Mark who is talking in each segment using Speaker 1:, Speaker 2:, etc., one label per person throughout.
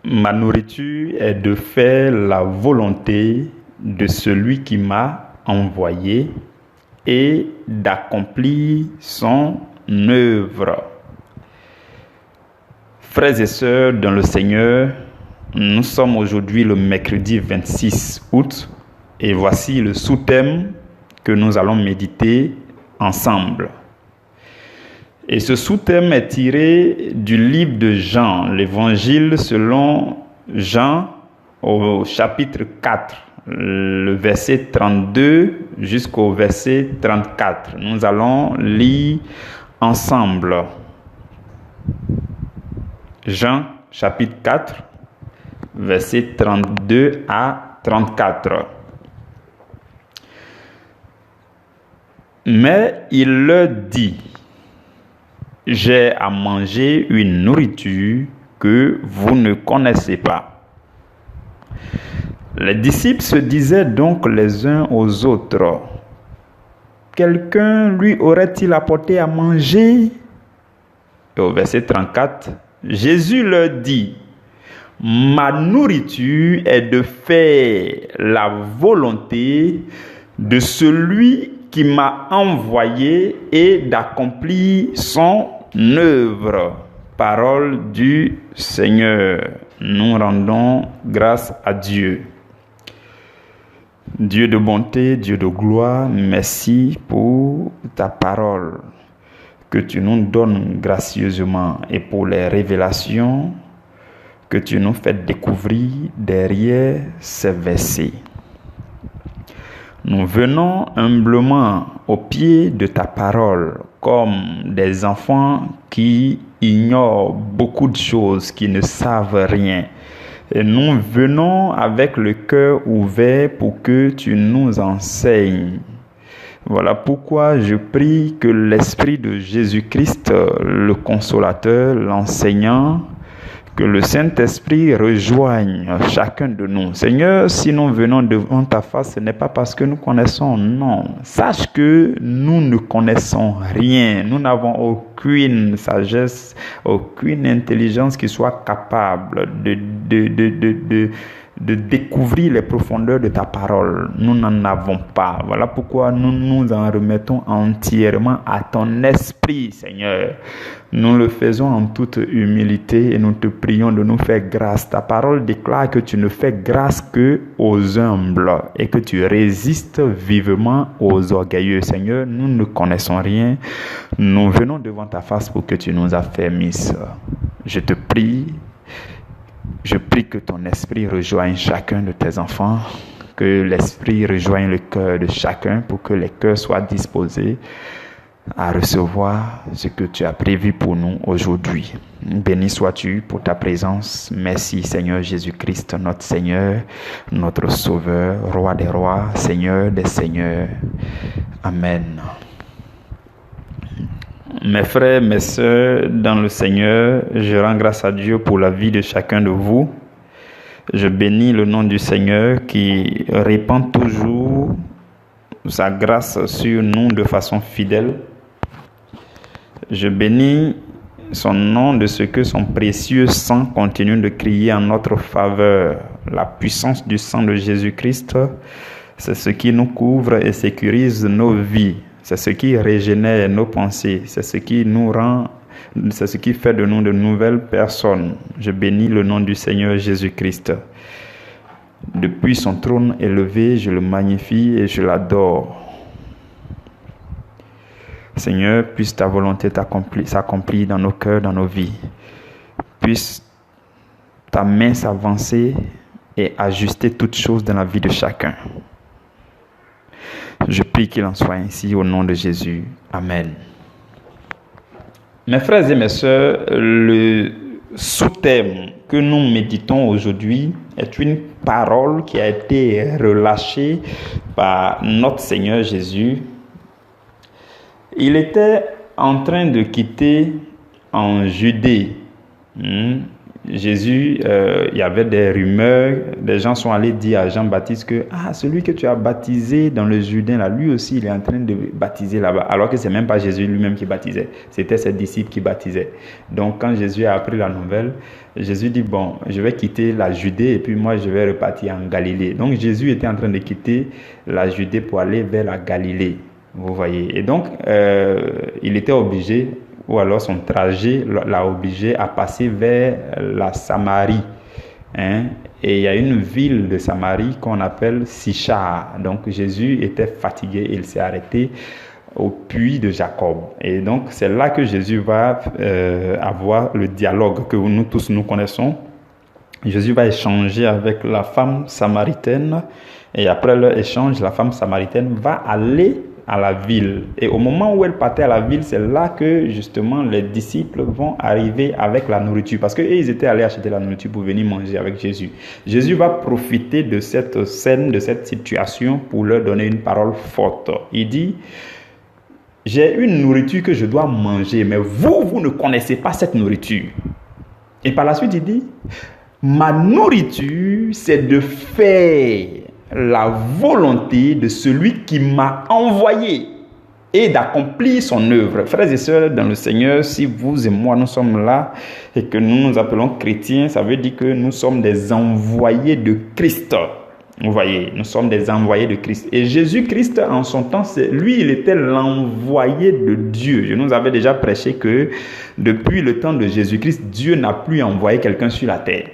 Speaker 1: Ma nourriture est de faire la volonté de celui qui m'a envoyé et d'accomplir son œuvre. Frères et sœurs dans le Seigneur, nous sommes aujourd'hui le mercredi 26 août et voici le sous-thème que nous allons méditer ensemble. Et ce sous-thème est tiré du livre de Jean, l'évangile selon Jean au chapitre 4, le verset 32 jusqu'au verset 34. Nous allons lire ensemble. Jean chapitre 4, verset 32 à 34. Mais il leur dit: j'ai à manger une nourriture que vous ne connaissez pas. Les disciples se disaient donc les uns aux autres: quelqu'un lui aurait-il apporté à manger? Et au verset 34, Jésus leur dit: ma nourriture est de faire la volonté de celui qui m'a envoyé et d'accomplir son œuvre. Parole du Seigneur. Nous rendons grâce à Dieu. Dieu de bonté, Dieu de gloire, merci pour ta parole que tu nous donnes gracieusement et pour les révélations que tu nous fais découvrir derrière ces versets. Nous venons humblement au pied de ta parole comme des enfants qui ignorent beaucoup de choses, qui ne savent rien. Et nous venons avec le cœur ouvert pour que tu nous enseignes. Voilà pourquoi je prie que l'Esprit de Jésus-Christ, le Consolateur, l'enseignant, que le Saint-Esprit rejoigne chacun de nous. Seigneur, si nous venons devant ta face, ce n'est pas parce que nous connaissons, non. Sache que nous ne connaissons rien. Nous n'avons aucune sagesse, aucune intelligence qui soit capable de découvrir les profondeurs de ta parole. Nous n'en avons pas. Voilà pourquoi nous nous en remettons entièrement à ton esprit, Seigneur. Nous le faisons en toute humilité et nous te prions de nous faire grâce. Ta parole déclare que tu ne fais grâce que aux humbles et que tu résistes vivement aux orgueilleux. Seigneur, nous ne connaissons rien. Nous venons devant ta face pour que tu nous affermisses. Je prie que ton esprit rejoigne chacun de tes enfants, que l'esprit rejoigne le cœur de chacun pour que les cœurs soient disposés à recevoir ce que tu as prévu pour nous aujourd'hui. Béni sois-tu pour ta présence. Merci Seigneur Jésus-Christ, notre Seigneur, notre Sauveur, Roi des rois, Seigneur des seigneurs. Amen. Mes frères, mes sœurs, dans le Seigneur, je rends grâce à Dieu pour la vie de chacun de vous. Je bénis le nom du Seigneur qui répand toujours sa grâce sur nous de façon fidèle. Je bénis son nom de ce que son précieux sang continue de crier en notre faveur. La puissance du sang de Jésus-Christ, c'est ce qui nous couvre et sécurise nos vies. C'est ce qui régénère nos pensées. C'est ce qui fait de nous de nouvelles personnes. Je bénis le nom du Seigneur Jésus-Christ. Depuis son trône élevé, je le magnifie et je l'adore. Seigneur, puisse ta volonté s'accomplir dans nos cœurs, dans nos vies. Puisse ta main s'avancer et ajuster toutes choses dans la vie de chacun. Je prie qu'il en soit ainsi au nom de Jésus. Amen. Mes frères et mes sœurs, le sous-thème que nous méditons aujourd'hui est une parole qui a été relâchée par notre Seigneur Jésus. Il était en train de quitter en Judée. Jésus, il y avait des rumeurs, des gens sont allés dire à Jean-Baptiste que celui que tu as baptisé dans le Jourdain, là, lui aussi, il est en train de baptiser là-bas. Alors que ce n'est même pas Jésus lui-même qui baptisait, c'était ses disciples qui baptisaient. Donc, quand Jésus a appris la nouvelle, Jésus dit, bon, je vais quitter la Judée et puis moi, je vais repartir en Galilée. Donc, Jésus était en train de quitter la Judée pour aller vers la Galilée, vous voyez. Et donc, il était obligé, ou alors son trajet l'a obligé à passer vers la Samarie. Et il y a une ville de Samarie qu'on appelle Sichar. Donc Jésus était fatigué, il s'est arrêté au puits de Jacob. Et donc c'est là que Jésus va avoir le dialogue que nous tous nous connaissons. Jésus va échanger avec la femme samaritaine. Et après leur échange, la femme samaritaine va aller à la ville. Et au moment où elle partait à la ville, c'est là que justement les disciples vont arriver avec la nourriture. Parce qu'ils étaient allés acheter la nourriture pour venir manger avec Jésus. Jésus va profiter de cette scène, de cette situation pour leur donner une parole forte. Il dit, j'ai une nourriture que je dois manger, mais vous ne connaissez pas cette nourriture. Et par la suite, il dit, ma nourriture, c'est de faire la volonté de celui qui m'a envoyé et d'accomplir son œuvre. Frères et sœurs dans le Seigneur, si vous et moi nous sommes là et que nous nous appelons chrétiens, ça veut dire que nous sommes des envoyés de Christ. Vous voyez, nous sommes des envoyés de Christ. Et Jésus-Christ, en son temps, lui, il était l'envoyé de Dieu. Je nous avais déjà prêché que depuis le temps de Jésus-Christ, Dieu n'a plus envoyé quelqu'un sur la terre.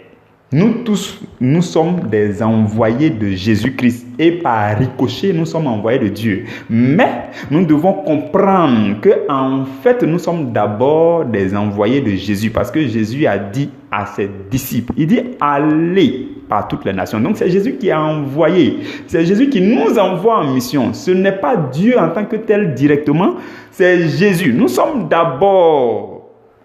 Speaker 1: Nous tous, nous sommes des envoyés de Jésus-Christ et par ricochet, nous sommes envoyés de Dieu. Mais nous devons comprendre que en fait, nous sommes d'abord des envoyés de Jésus parce que Jésus a dit à ses disciples, il dit allez par toutes les nations. Donc c'est Jésus qui a envoyé, c'est Jésus qui nous envoie en mission. Ce n'est pas Dieu en tant que tel directement, c'est Jésus. Nous sommes d'abord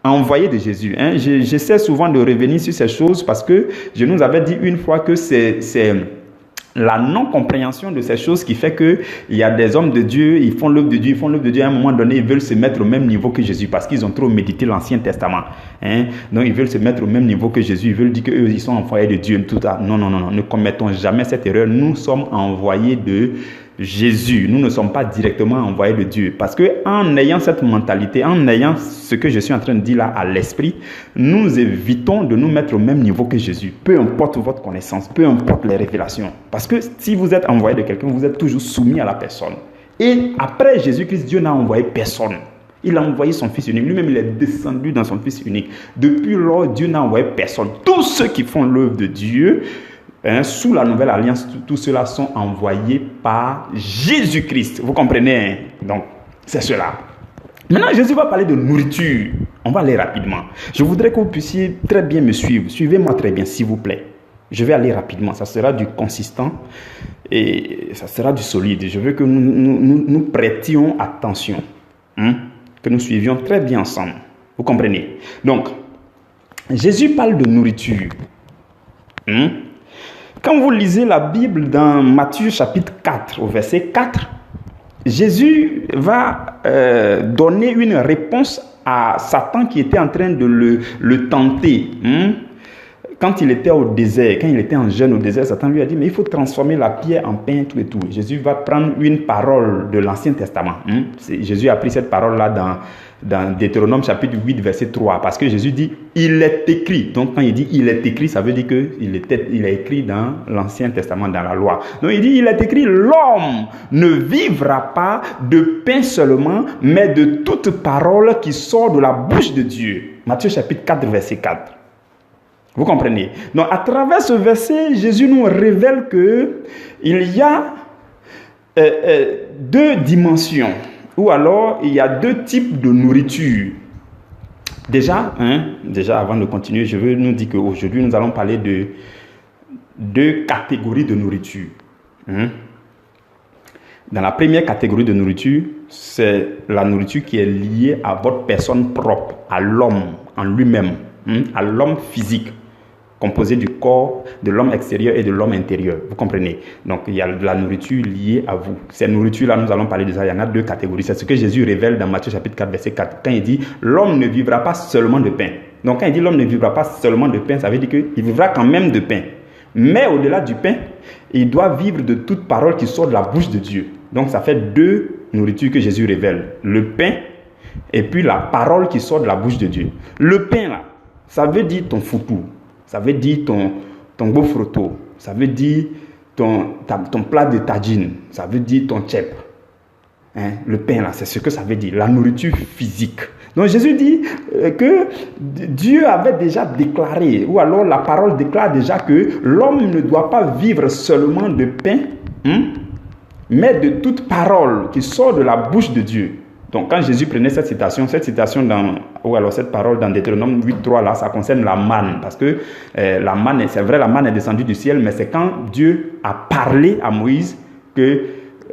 Speaker 1: envoyé de Jésus. J'essaie souvent de revenir sur ces choses parce que je nous avais dit une fois que c'est la non-compréhension de ces choses qui fait qu'il y a des hommes de Dieu, ils font l'œuvre de Dieu, à un moment donné, ils veulent se mettre au même niveau que Jésus parce qu'ils ont trop médité l'Ancien Testament. Donc, ils veulent se mettre au même niveau que Jésus, ils veulent dire qu'eux, ils sont envoyés de Dieu. Non, ne commettons jamais cette erreur. Nous sommes envoyés de Jésus. Nous ne sommes pas directement envoyés de Dieu. Parce qu'en ayant cette mentalité, en ayant ce que je suis en train de dire là à l'esprit, nous évitons de nous mettre au même niveau que Jésus. Peu importe votre connaissance, peu importe les révélations. Parce que si vous êtes envoyé de quelqu'un, vous êtes toujours soumis à la personne. Et après Jésus-Christ, Dieu n'a envoyé personne. Il a envoyé son Fils unique. Lui-même, il est descendu dans son Fils unique. Depuis lors, Dieu n'a envoyé personne. Tous ceux qui font l'œuvre de Dieu, sous la nouvelle alliance, tous ceux-là sont envoyés par Jésus-Christ. Vous comprenez? Donc, c'est cela. Maintenant, Jésus va parler de nourriture. On va aller rapidement. Je voudrais que vous puissiez très bien me suivre. Suivez-moi très bien, s'il vous plaît. Je vais aller rapidement. Ça sera du consistant et ça sera du solide. Je veux que nous prêtions attention. Que nous suivions très bien ensemble. Vous comprenez? Donc, Jésus parle de nourriture. Quand vous lisez la Bible dans Matthieu chapitre 4, au verset 4, Jésus va donner une réponse à Satan qui était en train de le tenter. Quand il était au désert, quand il était en jeûne au désert, Satan lui a dit, mais il faut transformer la pierre en pain, tout et tout. Jésus va prendre une parole de l'Ancien Testament. Jésus a pris cette parole-là dans Deutéronome chapitre 8, verset 3, parce que Jésus dit, il est écrit. Donc quand il dit, il est écrit, ça veut dire qu'il est écrit dans l'Ancien Testament, dans la loi. Donc il dit, il est écrit, l'homme ne vivra pas de pain seulement, mais de toute parole qui sort de la bouche de Dieu. Matthieu chapitre 4, verset 4. Vous comprenez? Donc, à travers ce verset, Jésus nous révèle qu'il y a deux dimensions, ou alors il y a deux types de nourriture. Déjà, avant de continuer, je veux nous dire qu'aujourd'hui, nous allons parler de deux catégories de nourriture. Dans la première catégorie de nourriture, c'est la nourriture qui est liée à votre personne propre, à l'homme en lui-même, à l'homme physique, composé du corps, de l'homme extérieur et de l'homme intérieur. Vous comprenez? Donc, il y a de la nourriture liée à vous. Ces nourritures-là, nous allons parler de ça. Il y en a deux catégories. C'est ce que Jésus révèle dans Matthieu chapitre 4, verset 4. Quand il dit, l'homme ne vivra pas seulement de pain. Donc quand il dit l'homme ne vivra pas seulement de pain, ça veut dire qu'il vivra quand même de pain. Mais au-delà du pain, il doit vivre de toute parole qui sort de la bouche de Dieu. Donc ça fait 2 nourritures que Jésus révèle. Le pain et puis la parole qui sort de la bouche de Dieu. Le pain là, ça veut dire ton foutou, ça veut dire ton gofroto, ça veut dire ton plat de tagine, ça veut dire ton tchèp. Le pain là, c'est ce que ça veut dire, la nourriture physique. Donc Jésus dit que Dieu avait déjà déclaré, ou alors la parole déclare déjà que l'homme ne doit pas vivre seulement de pain, mais de toute parole qui sort de la bouche de Dieu. Donc quand Jésus prenait cette citation ou alors cette parole dans Deutéronome 8.3 là, ça concerne la manne, parce que la manne, c'est vrai, la manne est descendue du ciel, mais c'est quand Dieu a parlé à Moïse que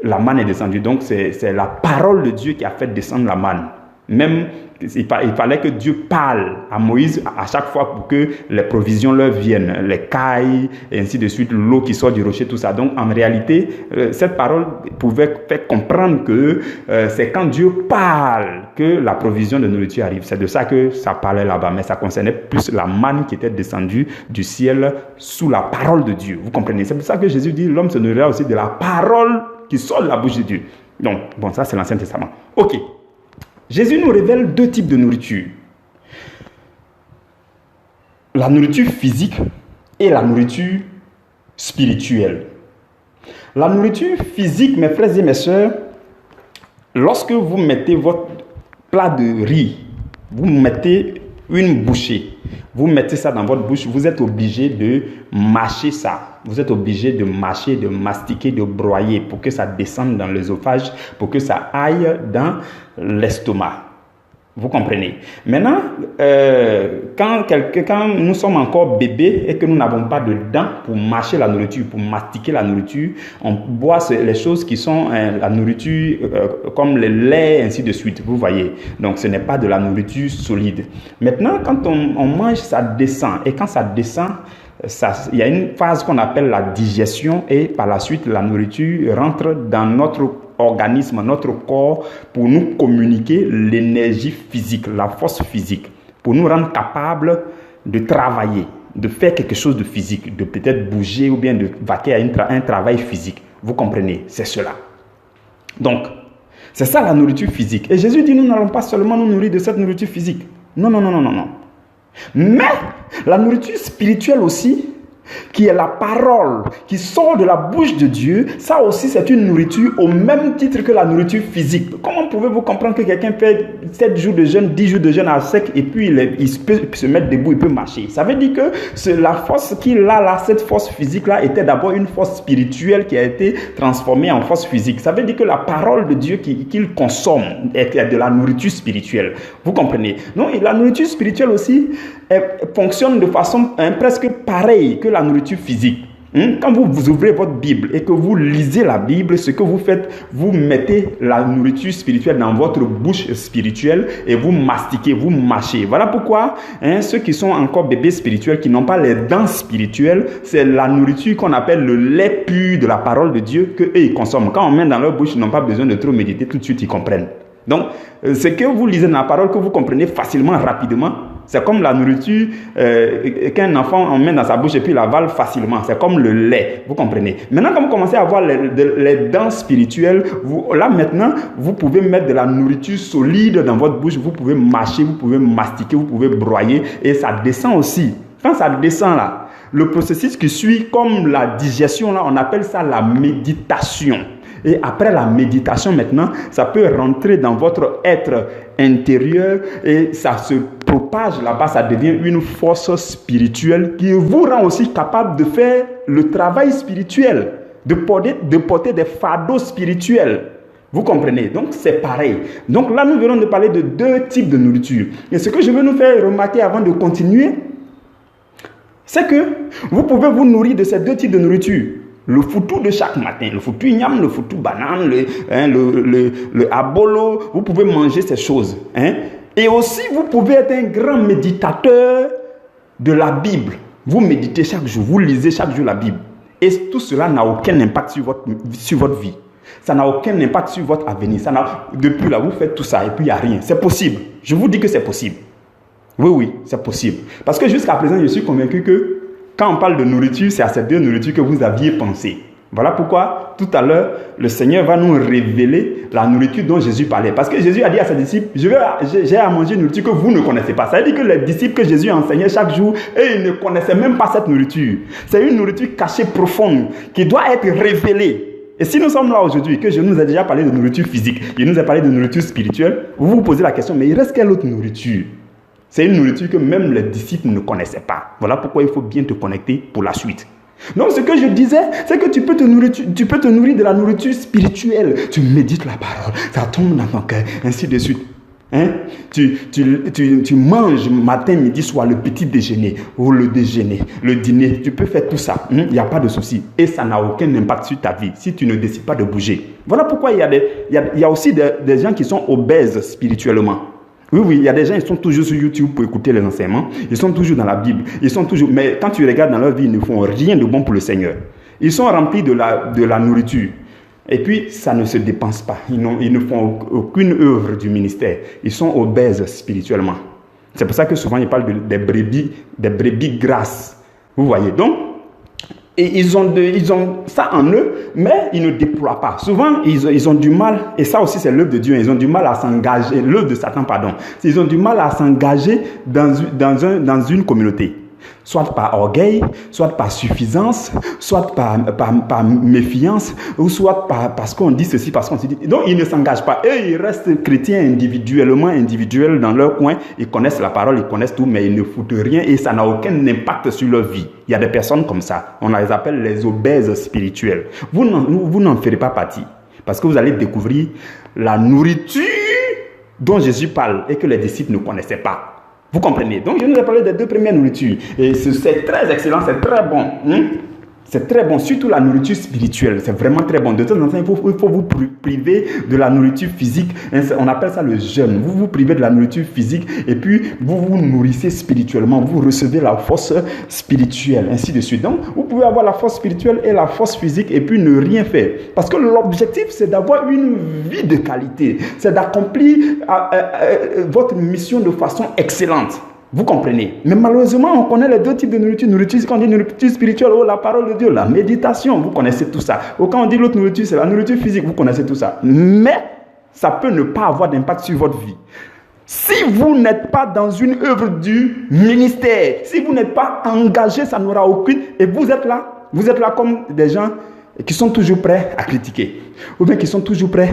Speaker 1: la manne est descendue. Donc c'est la parole de Dieu qui a fait descendre la manne. Même, il fallait que Dieu parle à Moïse à chaque fois pour que les provisions leur viennent, les cailles, et ainsi de suite, l'eau qui sort du rocher, tout ça. Donc, en réalité, cette parole pouvait faire comprendre que c'est quand Dieu parle que la provision de nourriture arrive. C'est de ça que ça parlait là-bas, mais ça concernait plus la manne qui était descendue du ciel sous la parole de Dieu. Vous comprenez? C'est pour ça que Jésus dit, l'homme se nourrira aussi de la parole qui sort de la bouche de Dieu. Donc, bon, ça c'est l'Ancien Testament. Ok. Jésus nous révèle 2 types de nourriture. La nourriture physique et la nourriture spirituelle. La nourriture physique, mes frères et mes sœurs, lorsque vous mettez votre plat de riz, vous mettez une bouchée, vous mettez ça dans votre bouche, vous êtes obligé de mâcher ça. Vous êtes obligé de mâcher, de mastiquer, de broyer pour que ça descende dans l'œsophage, pour que ça aille dans l'estomac. Vous comprenez? Maintenant, quand nous sommes encore bébés et que nous n'avons pas de dents pour mâcher la nourriture, pour mastiquer la nourriture, on boit les choses qui sont la nourriture comme le lait, ainsi de suite. Vous voyez? Donc, ce n'est pas de la nourriture solide. Maintenant, quand on mange, ça descend. Et quand ça descend, il y a une phase qu'on appelle la digestion et par la suite, la nourriture rentre dans notre organisme, notre corps, pour nous communiquer l'énergie physique, la force physique, pour nous rendre capables de travailler, de faire quelque chose de physique, de peut-être bouger ou bien de vaquer à un travail physique. Vous comprenez? C'est cela. Donc, c'est ça la nourriture physique. Et Jésus dit, nous n'allons pas seulement nous nourrir de cette nourriture physique. Non, non, non, non, non, non. Mais la nourriture spirituelle aussi, qui est la parole qui sort de la bouche de Dieu, ça aussi c'est une nourriture au même titre que la nourriture physique. Comment pouvez-vous comprendre que quelqu'un fait 7 jours de jeûne, 10 jours de jeûne à sec et puis il peut se mettre debout, il peut marcher? Ça veut dire que la force qu'il a là, cette force physique là, était d'abord une force spirituelle qui a été transformée en force physique. Ça veut dire que la parole de Dieu qu'il consomme est de la nourriture spirituelle. Vous comprenez? Non, et la nourriture spirituelle aussi fonctionne de façon presque pareille que la nourriture physique. Quand vous ouvrez votre Bible et que vous lisez la Bible, ce que vous faites, vous mettez la nourriture spirituelle dans votre bouche spirituelle et vous mastiquez, vous mâchez. Voilà pourquoi ceux qui sont encore bébés spirituels, qui n'ont pas les dents spirituelles, c'est la nourriture qu'on appelle le lait pur de la parole de Dieu qu'eux ils consomment. Quand on met dans leur bouche, ils n'ont pas besoin de trop méditer, tout de suite ils comprennent. Donc, ce que vous lisez dans la parole, que vous comprenez facilement, rapidement, c'est comme la nourriture qu'un enfant on met dans sa bouche et puis il avale facilement. C'est comme le lait, vous comprenez. Maintenant, quand vous commencez à avoir les dents spirituelles, là maintenant, vous pouvez mettre de la nourriture solide dans votre bouche, vous pouvez mâcher, vous pouvez mastiquer, vous pouvez broyer et ça descend aussi. Quand ça descend là, le processus qui suit comme la digestion là, on appelle ça la méditation. Et après la méditation maintenant, ça peut rentrer dans votre être intérieur et ça se propage là-bas, ça devient une force spirituelle qui vous rend aussi capable de faire le travail spirituel, de porter des fardeaux spirituels. Vous comprenez? Donc c'est pareil. Donc là, nous venons de parler de 2 types de nourriture. Et ce que je veux nous faire remarquer avant de continuer, c'est que vous pouvez vous nourrir de ces 2 types de nourriture. Le foutou de chaque matin, le foutou igname, le foutou banane, le abolo, vous pouvez manger ces choses. Et aussi, vous pouvez être un grand méditateur de la Bible. Vous méditez chaque jour, vous lisez chaque jour la Bible. Et tout cela n'a aucun impact sur votre vie. Ça n'a aucun impact sur votre avenir. Depuis là, vous faites tout ça et puis il n'y a rien. C'est possible. Je vous dis que c'est possible.
Speaker 2: Oui, oui, c'est possible. Parce que jusqu'à présent, je suis convaincu que quand on parle de nourriture, c'est à ces deux nourritures que vous aviez pensé. Voilà pourquoi, tout à l'heure, le Seigneur va nous révéler la nourriture dont Jésus parlait. Parce que Jésus a dit à ses disciples, j'ai à manger une nourriture que vous ne connaissez pas. Ça veut dire que les disciples que Jésus enseignait chaque jour, et ils ne connaissaient même pas cette nourriture. C'est une nourriture cachée profonde qui doit être révélée. Et si nous sommes là aujourd'hui, que je nous ai déjà parlé de nourriture physique, je nous ai parlé de nourriture spirituelle, vous vous posez la question, mais il reste quelle autre nourriture? C'est une nourriture que même les disciples ne connaissaient pas. Voilà pourquoi il faut bien te connecter pour la suite. Donc ce que je disais, c'est que tu peux te nourrir de la nourriture spirituelle. Tu médites la parole, ça tombe dans ton cœur, ainsi de suite. Hein? Tu manges matin, midi, soir, le petit déjeuner ou le déjeuner, le dîner. Tu peux faire tout ça. Il n'y a pas de souci. Et ça n'a aucun impact sur ta vie si tu ne décides pas de bouger. Voilà pourquoi il y a aussi des gens qui sont obèses spirituellement. Oui, il y a des gens, ils sont toujours sur YouTube pour écouter les enseignements. Ils sont toujours dans la Bible. Mais quand tu regardes dans leur vie, ils ne font rien de bon pour le Seigneur. Ils sont remplis de la nourriture. Et puis, ça ne se dépense pas. Ils ne font aucune œuvre du ministère. Ils sont obèses spirituellement. C'est pour ça que souvent, ils parlent des brebis grasses. Vous voyez, donc, et ils ont ça en eux, mais ils ne déploient pas. Souvent, ils ont du mal, et ça aussi c'est l'œuvre de Dieu, ils ont du mal à s'engager, l'œuvre de Satan, pardon. Ils ont du mal à s'engager dans une communauté. Soit par orgueil, soit par suffisance, soit par méfiance, ou soit parce qu'on dit ceci, parce qu'on se dit. Donc, ils ne s'engagent pas. Eux, ils restent chrétiens individuels dans leur coin. Ils connaissent la parole, ils connaissent tout, mais ils ne foutent rien et ça n'a aucun impact sur leur vie. Il y a des personnes comme ça. On les appelle les obèses spirituels. Vous n'en ferez pas partie. Parce que vous allez découvrir la nourriture dont Jésus parle et que les disciples ne connaissaient pas. Vous comprenez? Donc, je nous ai parlé des deux premières nourritures. Et c'est très excellent, c'est très bon. C'est très bon, surtout la nourriture spirituelle. C'est vraiment très bon. De temps en temps, il faut vous priver de la nourriture physique. On appelle ça le jeûne. Vous vous privez de la nourriture physique et puis vous vous nourrissez spirituellement. Vous recevez la force spirituelle, ainsi de suite. Donc, vous pouvez avoir la force spirituelle et la force physique et puis ne rien faire. Parce que l'objectif, c'est d'avoir une vie de qualité. C'est d'accomplir votre mission de façon excellente. Vous comprenez? Mais malheureusement, on connaît les deux types de nourriture. Quand on dit nourriture spirituelle, la parole de Dieu, la méditation, vous connaissez tout ça. Ou quand on dit l'autre nourriture, c'est la nourriture physique, vous connaissez tout ça. Mais ça peut ne pas avoir d'impact sur votre vie. Si vous n'êtes pas dans une œuvre du ministère, si vous n'êtes pas engagé, ça n'aura aucune... Et vous êtes là comme des gens qui sont toujours prêts à critiquer. Ou bien qui sont toujours prêts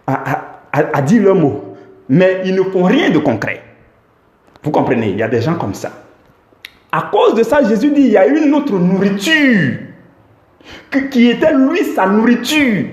Speaker 2: à dire leurs mots. Mais ils ne font rien de concret. Vous comprenez, il y a des gens comme ça. À cause de ça, Jésus dit, il y a une autre nourriture qui était lui sa nourriture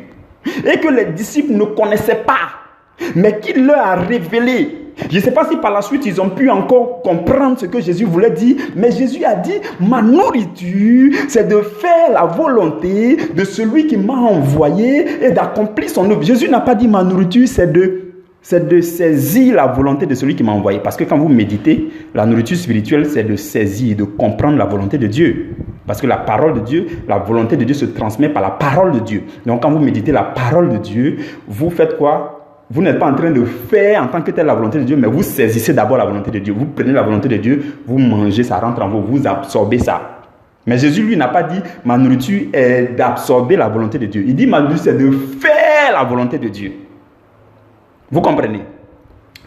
Speaker 2: et que les disciples ne connaissaient pas, mais qu'il leur a révélé. Je ne sais pas si par la suite ils ont pu encore comprendre ce que Jésus voulait dire, mais Jésus a dit, ma nourriture, c'est de faire la volonté de celui qui m'a envoyé et d'accomplir son œuvre. Jésus n'a pas dit ma nourriture, c'est de saisir la volonté de celui qui m'a envoyé. Parce que quand vous méditez, la nourriture spirituelle, c'est de saisir, de comprendre la volonté de Dieu. Parce que la parole de Dieu, la volonté de Dieu se transmet par la parole de Dieu. Donc quand vous méditez la parole de Dieu, vous faites quoi? Vous n'êtes pas en train de faire en tant que telle la volonté de Dieu, mais vous saisissez d'abord la volonté de Dieu. Vous prenez la volonté de Dieu, vous mangez, ça rentre en vous, vous absorbez ça. Mais Jésus, lui, n'a pas dit ma nourriture est d'absorber la volonté de Dieu. Il dit ma nourriture, c'est de faire la volonté de Dieu. Vous comprenez?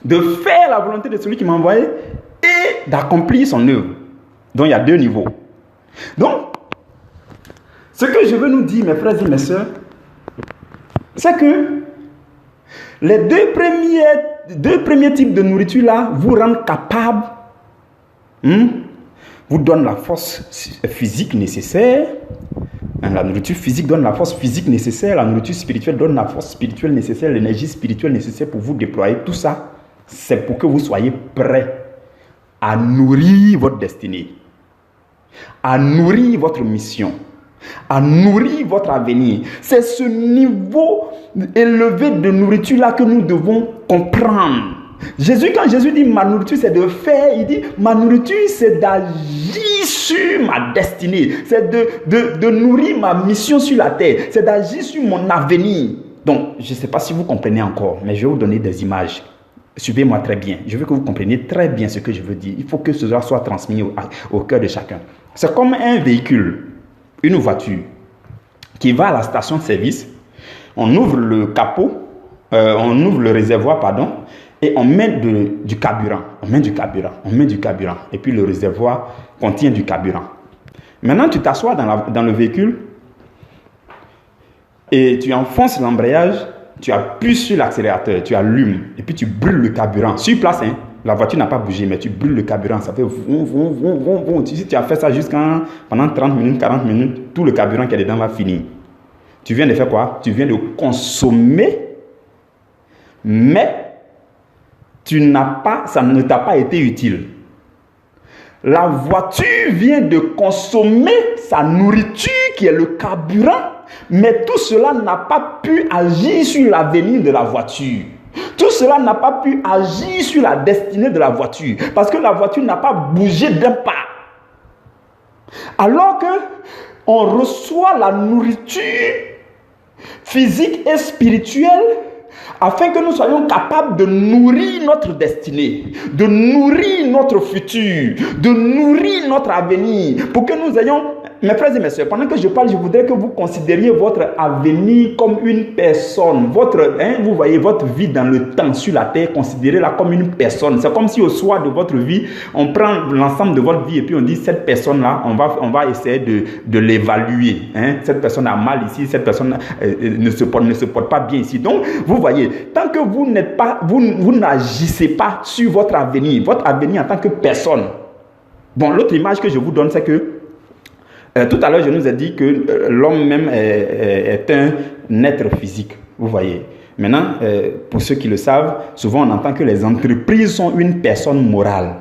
Speaker 2: De faire la volonté de celui qui m'a envoyé et d'accomplir son œuvre. Donc, il y a deux niveaux. Donc, ce que je veux nous dire, mes frères et mes sœurs, c'est que les deux premiers types de nourriture là vous rendent capable, vous donnent la force physique nécessaire. La nourriture physique donne la force physique nécessaire, la nourriture spirituelle donne la force spirituelle nécessaire, l'énergie spirituelle nécessaire pour vous déployer. Tout ça, c'est pour que vous soyez prêts à nourrir votre destinée, à nourrir votre mission, à nourrir votre avenir. C'est ce niveau élevé de nourriture-là que nous devons comprendre. Quand Jésus dit ma nourriture c'est de faire, il dit ma nourriture c'est d'agir sur ma destinée, c'est de nourrir ma mission sur la terre, c'est d'agir sur mon avenir. Donc je ne sais pas si vous comprenez encore, mais je vais vous donner des images Suivez-moi très bien. Je veux que vous compreniez très bien ce que je veux dire. Il faut que cela soit transmis au cœur de chacun. C'est comme un véhicule, une voiture, qui va à la station de service. On ouvre le capot, on ouvre le réservoir, pardon, et on met du carburant. On met du carburant. Et puis le réservoir contient du carburant. Maintenant, tu t'assois dans le véhicule et tu enfonces l'embrayage, tu appuies sur l'accélérateur, tu allumes et puis tu brûles le carburant. Sur place, hein, la voiture n'a pas bougé, mais tu brûles le carburant. Ça fait vroom, vroom, vroom, vroom, vroom. Si tu as fait ça pendant 30 minutes, 40 minutes, tout le carburant qui est dedans va finir. Tu viens de faire quoi? Tu viens de consommer, mais ça ne t'a pas été utile. La voiture vient de consommer sa nourriture qui est le carburant, mais tout cela n'a pas pu agir sur l'avenir de la voiture. Tout cela n'a pas pu agir sur la destinée de la voiture, parce que la voiture n'a pas bougé d'un pas. Alors que on reçoit la nourriture physique et spirituelle afin que nous soyons capables de nourrir notre destinée, de nourrir notre futur, de nourrir notre avenir, pour que nous ayons, mes frères et mes sœurs, pendant que je parle, je voudrais que vous considériez votre avenir comme une personne. Vous voyez votre vie dans le temps sur la terre, considérez-la comme une personne. C'est comme si au soir de votre vie, on prend l'ensemble de votre vie et puis on dit, cette personne-là, on va essayer de l'évaluer. Cette personne a mal ici, cette personne ne se porte pas bien ici. Donc, vous voyez, tant que vous n'agissez pas sur votre avenir en tant que personne. Bon, l'autre image que je vous donne, c'est que tout à l'heure, je nous ai dit que l'homme même est un être physique. Vous voyez. Maintenant, pour ceux qui le savent, souvent on entend que les entreprises sont une personne morale.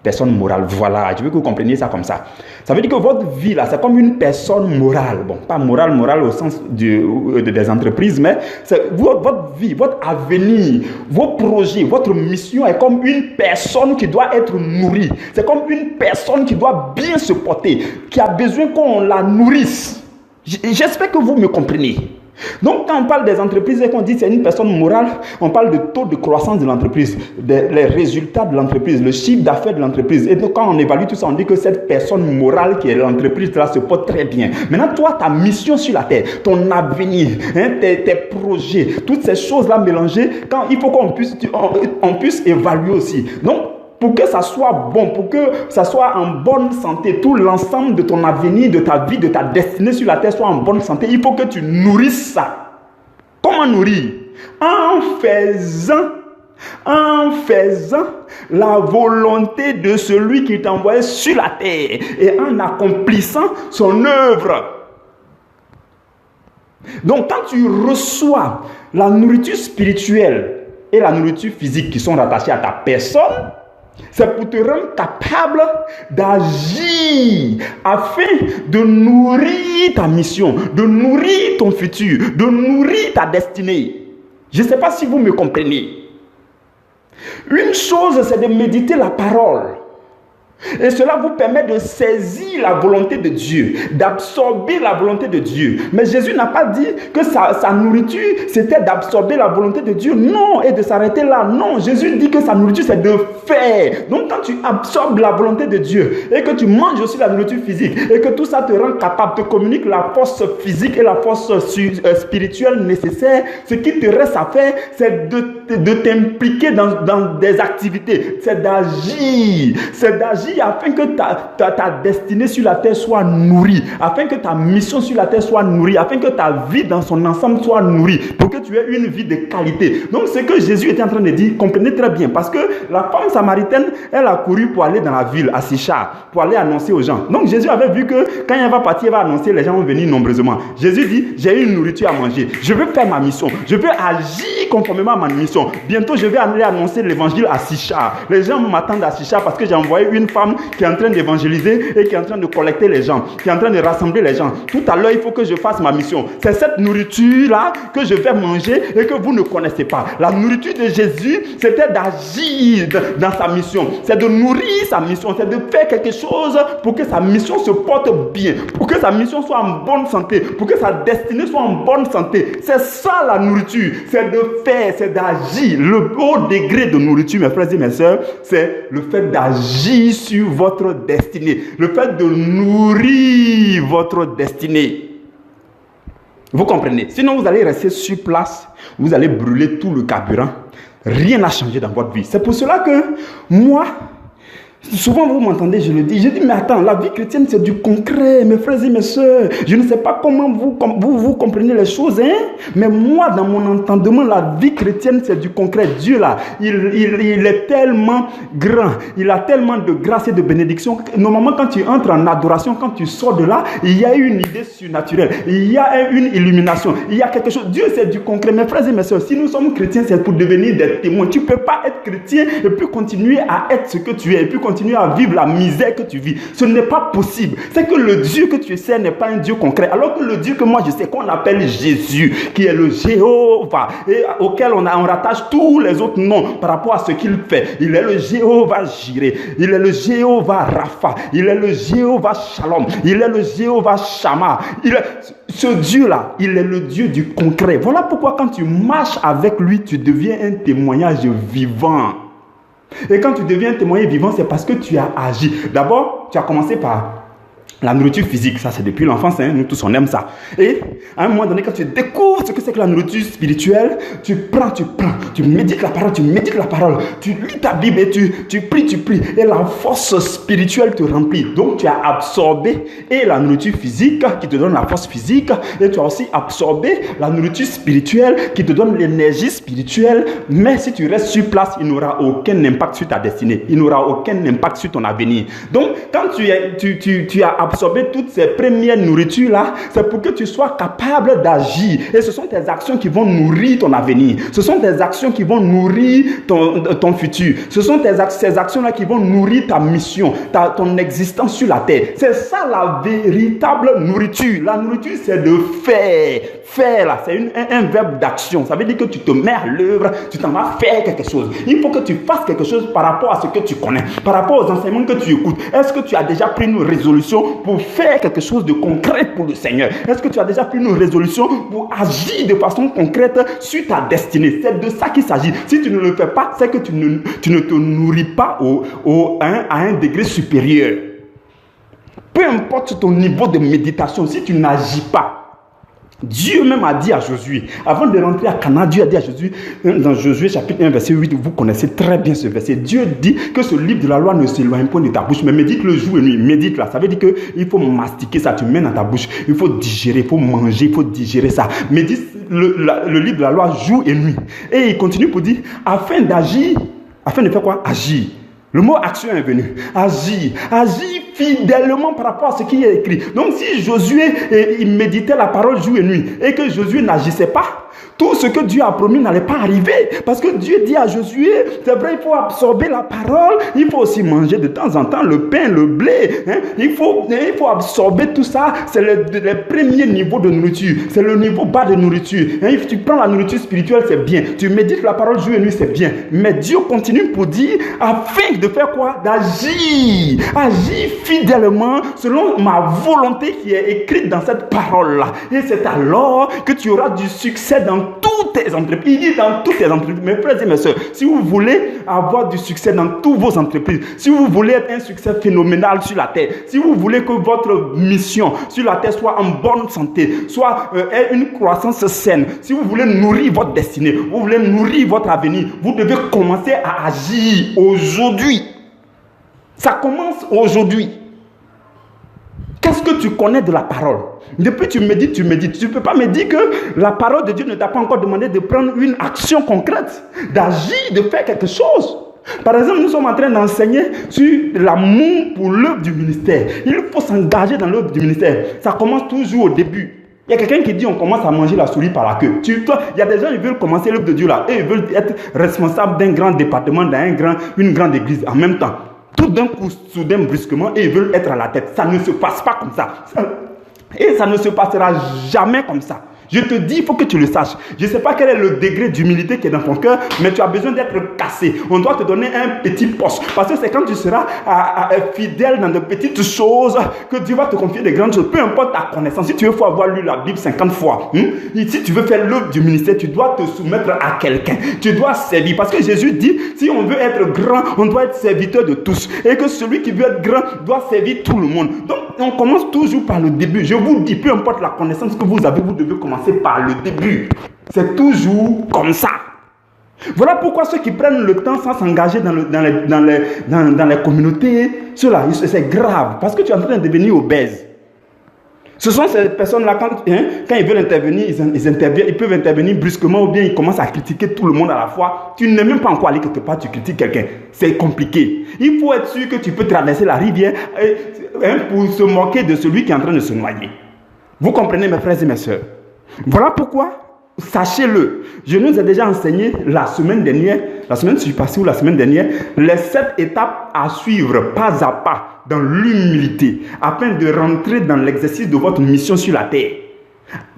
Speaker 2: Personne morale, voilà. Je veux que vous compreniez ça comme ça. Ça veut dire que votre vie, là, c'est comme une personne morale. Bon, pas morale au sens des entreprises, mais c'est votre vie, votre avenir, vos projets, votre mission est comme une personne qui doit être nourrie. C'est comme une personne qui doit bien se porter, qui a besoin qu'on la nourrisse. J'espère que vous me comprenez. Donc, quand on parle des entreprises et qu'on dit que c'est une personne morale, on parle de taux de croissance de l'entreprise, les résultats de l'entreprise, le chiffre d'affaires de l'entreprise. Et donc, quand on évalue tout ça, on dit que cette personne morale qui est l'entreprise là se porte très bien. Maintenant, toi, ta mission sur la terre, ton avenir, tes projets, toutes ces choses-là mélangées, il faut qu'on puisse évaluer aussi. Donc, pour que ça soit bon, pour que ça soit en bonne santé, tout l'ensemble de ton avenir, de ta vie, de ta destinée sur la terre soit en bonne santé, il faut que tu nourrisses ça. Comment nourrir? En faisant la volonté de celui qui t'a envoyé sur la terre et en accomplissant son œuvre. Donc, quand tu reçois la nourriture spirituelle et la nourriture physique qui sont rattachées à ta personne, c'est pour te rendre capable d'agir afin de nourrir ta mission, de nourrir ton futur, de nourrir ta destinée. Je ne sais pas si vous me comprenez. Une chose, c'est de méditer la parole. Et cela vous permet de saisir la volonté de Dieu, d'absorber la volonté de Dieu. Mais Jésus n'a pas dit que sa nourriture, c'était d'absorber la volonté de Dieu. Non, et de s'arrêter là. Non, Jésus dit que sa nourriture, c'est de faire. Donc, quand tu absorbes la volonté de Dieu et que tu manges aussi la nourriture physique et que tout ça te rend capable, te communique la force physique et la force spirituelle nécessaire, ce qui te reste à faire, c'est de t'impliquer dans des activités. C'est d'agir. C'est d'agir afin que ta destinée sur la terre soit nourrie, afin que ta mission sur la terre soit nourrie, afin que ta vie dans son ensemble soit nourrie, pour que tu aies une vie de qualité. Donc, ce que Jésus était en train de dire, comprenez très bien, parce que la femme samaritaine, elle a couru pour aller dans la ville, à Sichar, pour aller annoncer aux gens. Donc, Jésus avait vu que quand elle va partir, elle va annoncer, les gens vont venir nombreusement. Jésus dit, j'ai une nourriture à manger, je veux faire ma mission, je veux agir conformément à ma mission. Bientôt, je vais aller annoncer l'évangile à Sichar. Les gens m'attendent à Sichar parce que j'ai envoyé une femme qui est en train d'évangéliser et qui est en train de collecter les gens, qui est en train de rassembler les gens. Tout à l'heure, il faut que je fasse ma mission. C'est cette nourriture-là que je vais manger et que vous ne connaissez pas. La nourriture de Jésus, c'était d'agir dans sa mission. C'est de nourrir sa mission. C'est de faire quelque chose pour que sa mission se porte bien, pour que sa mission soit en bonne santé, pour que sa destinée soit en bonne santé. C'est ça la nourriture. C'est de faire, c'est d'agir. d'agir. Le haut degré de nourriture, mes frères et mes sœurs, c'est le fait d'agir sur votre destinée. Le fait de nourrir votre destinée. Vous comprenez? Sinon, vous allez rester sur place, vous allez brûler tout le carburant. Rien n'a changé dans votre vie. C'est pour cela que moi, souvent vous m'entendez, je dis, mais attends, la vie chrétienne c'est du concret, mes frères et mes soeurs. Je ne sais pas comment vous comprenez les choses, hein? Mais moi, dans mon entendement, la vie chrétienne c'est du concret. Dieu là, il est tellement grand, il a tellement de grâce et de bénédiction. Normalement, quand tu entres en adoration, quand tu sors de là, il y a une idée surnaturelle, il y a une illumination, il y a quelque chose. Dieu c'est du concret, mes frères et mes soeurs. Si nous sommes chrétiens, c'est pour devenir des témoins. Tu ne peux pas être chrétien et puis continuer à être ce que tu es, et puis continuer à vivre la misère que tu vis. Ce n'est pas possible. C'est que le Dieu que tu sais n'est pas un Dieu concret. Alors que le Dieu que moi je sais, qu'on appelle Jésus, qui est le Jéhovah, et auquel on rattache tous les autres noms par rapport à ce qu'il fait. Il est le Jéhovah Jireh, il est le Jéhovah Rapha, il est le Jéhovah Shalom, il est le Jéhovah Shammah. Ce Dieu-là, il est le Dieu du concret. Voilà pourquoi quand tu marches avec lui, tu deviens un témoignage vivant. Et quand tu deviens un témoignage vivant, c'est parce que tu as agi. D'abord, tu as commencé par la nourriture physique. Ça, c'est depuis l'enfance. Hein? Nous tous, on aime ça. Et à un moment donné, quand tu découvres ce que c'est que la nourriture spirituelle, tu médites la parole, tu lis ta Bible et tu pries. Et la force spirituelle te remplit. Donc, tu as absorbé et la nourriture physique qui te donne la force physique. Et tu as aussi absorbé la nourriture spirituelle qui te donne l'énergie spirituelle. Mais si tu restes sur place, il n'aura aucun impact sur ta destinée. Il n'aura aucun impact sur ton avenir. Donc, quand tu as absorber toutes ces premières nourritures là, c'est pour que tu sois capable d'agir. Et ce sont tes actions qui vont nourrir ton avenir. Ce sont tes actions qui vont nourrir ton futur. Ce sont ces actions là qui vont nourrir ta mission, ton existence sur la terre. C'est ça la véritable nourriture. La nourriture, c'est de faire. Faire là, c'est un verbe d'action. Ça veut dire que tu te mets à l'œuvre, tu t'en vas faire quelque chose. Il faut que tu fasses quelque chose par rapport à ce que tu connais, par rapport aux enseignements que tu écoutes. Est-ce que tu as déjà pris une résolution pour faire quelque chose de concret pour le Seigneur? Est-ce que tu as déjà pris une résolution pour agir de façon concrète sur ta destinée? C'est de ça qu'il s'agit. Si tu ne le fais pas, c'est que tu ne te nourris pas à un degré supérieur. Peu importe ton niveau de méditation, si tu n'agis pas, Dieu même a dit à Josué, avant de rentrer à Canaan, Dieu a dit à Josué, dans Josué chapitre 1, verset 8, vous connaissez très bien ce verset, Dieu dit que ce livre de la loi ne s'éloigne point de ta bouche, mais médite le jour et nuit, médite là, ça veut dire qu'il faut mastiquer ça, tu mets dans ta bouche, il faut digérer, il faut manger, il faut digérer ça, médite le livre de la loi jour et nuit, et il continue pour dire, afin d'agir, afin de faire quoi? Agir. Le mot action est venu. Agir. Agir fidèlement par rapport à ce qui est écrit. Donc si Josué il méditait la parole jour et nuit et que Josué n'agissait pas, tout ce que Dieu a promis n'allait pas arriver. Parce que Dieu dit à Josué, c'est vrai, il faut absorber la parole, il faut aussi manger de temps en temps le pain, le blé. Hein? Il faut absorber tout ça. C'est les premiers niveaux de nourriture. C'est le niveau bas de nourriture. Hein? Tu prends la nourriture spirituelle, c'est bien. Tu médites la parole jour et nuit, c'est bien. Mais Dieu continue pour dire, afin de faire quoi? D'agir. Agir fidèlement selon ma volonté qui est écrite dans cette parole-là. Et c'est alors que tu auras du succès dans toutes tes entreprises. Il dit dans toutes tes entreprises. Mes frères et mes soeurs, si vous voulez avoir du succès dans toutes vos entreprises, si vous voulez être un succès phénoménal sur la terre, si vous voulez que votre mission sur la terre soit en bonne santé, soit une croissance saine, si vous voulez nourrir votre destinée, vous voulez nourrir votre avenir, vous devez commencer à agir aujourd'hui. Ça commence aujourd'hui. Qu'est-ce que tu connais de la parole? Depuis tu médites. Tu ne peux pas me dire que la parole de Dieu ne t'a pas encore demandé de prendre une action concrète, d'agir, de faire quelque chose. Par exemple, nous sommes en train d'enseigner sur l'amour pour l'œuvre du ministère. Il faut s'engager dans l'œuvre du ministère. Ça commence toujours au début. Il y a quelqu'un qui dit on commence à manger la souris par la queue. Il y a des gens qui veulent commencer l'œuvre de Dieu là et ils veulent être responsables d'un grand département, une grande église en même temps. Tout d'un coup, soudain, brusquement, et ils veulent être à la tête. Ça ne se passe pas comme ça. Et ça ne se passera jamais comme ça. Je te dis, il faut que tu le saches. Je ne sais pas quel est le degré d'humilité qui est dans ton cœur, mais tu as besoin d'être cassé. On doit te donner un petit poste. Parce que c'est quand tu seras fidèle dans de petites choses que Dieu va te confier des grandes choses. Peu importe ta connaissance. Si tu veux, il faut avoir lu la Bible 50 fois. Si tu veux faire l'œuvre du ministère, tu dois te soumettre à quelqu'un. Tu dois servir. Parce que Jésus dit, si on veut être grand, on doit être serviteur de tous. Et que celui qui veut être grand doit servir tout le monde. Donc, on commence toujours par le début. Je vous dis, peu importe la connaissance que vous avez, vous devez commencer par le début. C'est toujours comme ça. Voilà pourquoi ceux qui prennent le temps sans s'engager dans les communautés, ceux-là, c'est grave. Parce que tu es en train de devenir obèse. Ce sont ces personnes-là, quand ils veulent intervenir, ils peuvent intervenir brusquement ou bien ils commencent à critiquer tout le monde à la fois. Tu n'es même pas encore allé quelque part, tu critiques quelqu'un. C'est compliqué. Il faut être sûr que tu peux traverser la rivière pour se moquer de celui qui est en train de se noyer. Vous comprenez, mes frères et mes sœurs? Voilà pourquoi, sachez-le, je nous ai déjà enseigné la semaine passée ou la semaine dernière, les 7 étapes à suivre pas à pas dans l'humilité, afin de rentrer dans l'exercice de votre mission sur la terre.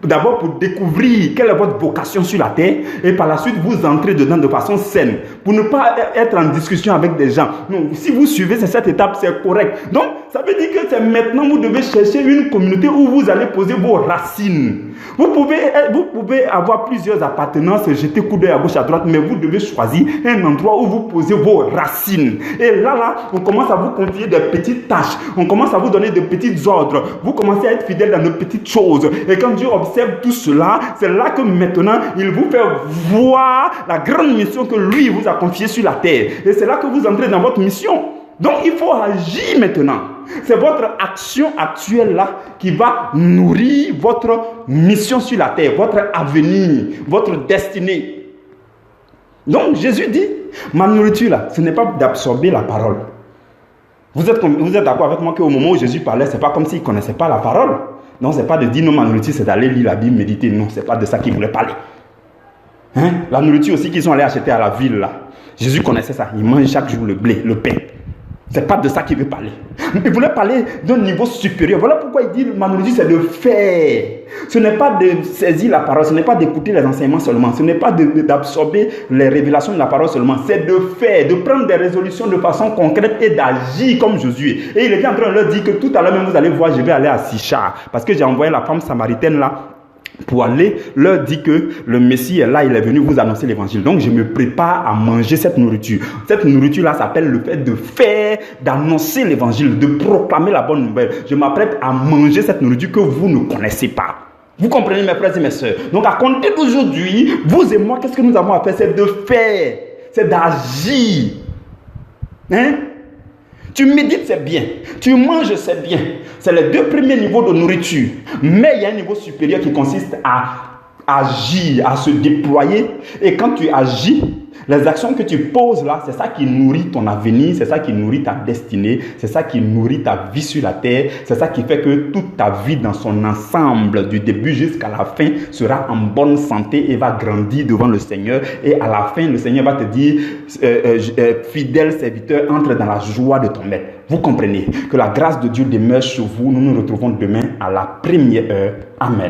Speaker 2: D'abord pour découvrir quelle est votre vocation sur la terre et par la suite vous entrez dedans de façon saine pour ne pas être en discussion avec des gens. Non, si vous suivez cette étape, c'est correct. Donc ça veut dire que c'est maintenant vous devez chercher une communauté où vous allez poser vos racines. Vous pouvez avoir plusieurs appartenances, jeter coup d'œil à gauche à droite, mais vous devez choisir un endroit où vous posez vos racines. Et là, on commence à vous confier des petites tâches, on commence à vous donner de petits ordres, vous commencez à être fidèle dans de petites choses. Et quand Dieu observe tout cela, c'est là que maintenant, il vous fait voir la grande mission que lui vous a confiée sur la terre. Et c'est là que vous entrez dans votre mission. Donc, il faut agir maintenant. C'est votre action actuelle là qui va nourrir votre mission sur la terre, votre avenir, votre destinée. Donc, Jésus dit, ma nourriture là, ce n'est pas d'absorber la parole. Vous êtes d'accord avec moi qu'au moment où Jésus parlait, ce n'est pas comme s'il ne connaissait pas la parole. Non, ce n'est pas de dire non, ma nourriture, c'est d'aller lire la Bible, méditer. Non, ce n'est pas de ça qu'il voulait parler. La nourriture aussi qu'ils sont allés acheter à la ville là. Jésus connaissait ça. Il mange chaque jour le blé, le pain. Ce n'est pas de ça qu'il veut parler. Il voulait parler d'un niveau supérieur. Voilà pourquoi il dit ma nourriture, c'est de faire. Ce n'est pas de saisir la parole, ce n'est pas d'écouter les enseignements seulement, ce n'est pas d'absorber les révélations de la parole seulement, c'est de faire, de prendre des résolutions de façon concrète et d'agir comme Josué. Et il était en train de leur dire que tout à l'heure même vous allez voir, je vais aller à Sichar, parce que j'ai envoyé la femme samaritaine là pour aller leur dire que le Messie est là, il est venu vous annoncer l'évangile. Donc je me prépare à manger cette nourriture. Cette nourriture-là s'appelle le fait de faire, d'annoncer l'évangile, de proclamer la bonne nouvelle. Je m'apprête à manger cette nourriture que vous ne connaissez pas. Vous comprenez mes frères et mes sœurs? Donc à compter d'aujourd'hui, vous et moi, qu'est-ce que nous avons à faire? C'est de faire, c'est d'agir. Tu médites, c'est bien. Tu manges, c'est bien. C'est les 2 premiers niveaux de nourriture. Mais il y a un niveau supérieur qui consiste à agir, à se déployer. Et quand tu agis, les actions que tu poses là, c'est ça qui nourrit ton avenir, c'est ça qui nourrit ta destinée, c'est ça qui nourrit ta vie sur la terre, c'est ça qui fait que toute ta vie dans son ensemble, du début jusqu'à la fin, sera en bonne santé et va grandir devant le Seigneur. Et à la fin, le Seigneur va te dire, fidèle serviteur, entre dans la joie de ton maître. Vous comprenez que la grâce de Dieu demeure sur vous. Nous nous retrouvons demain à la première heure. Amen.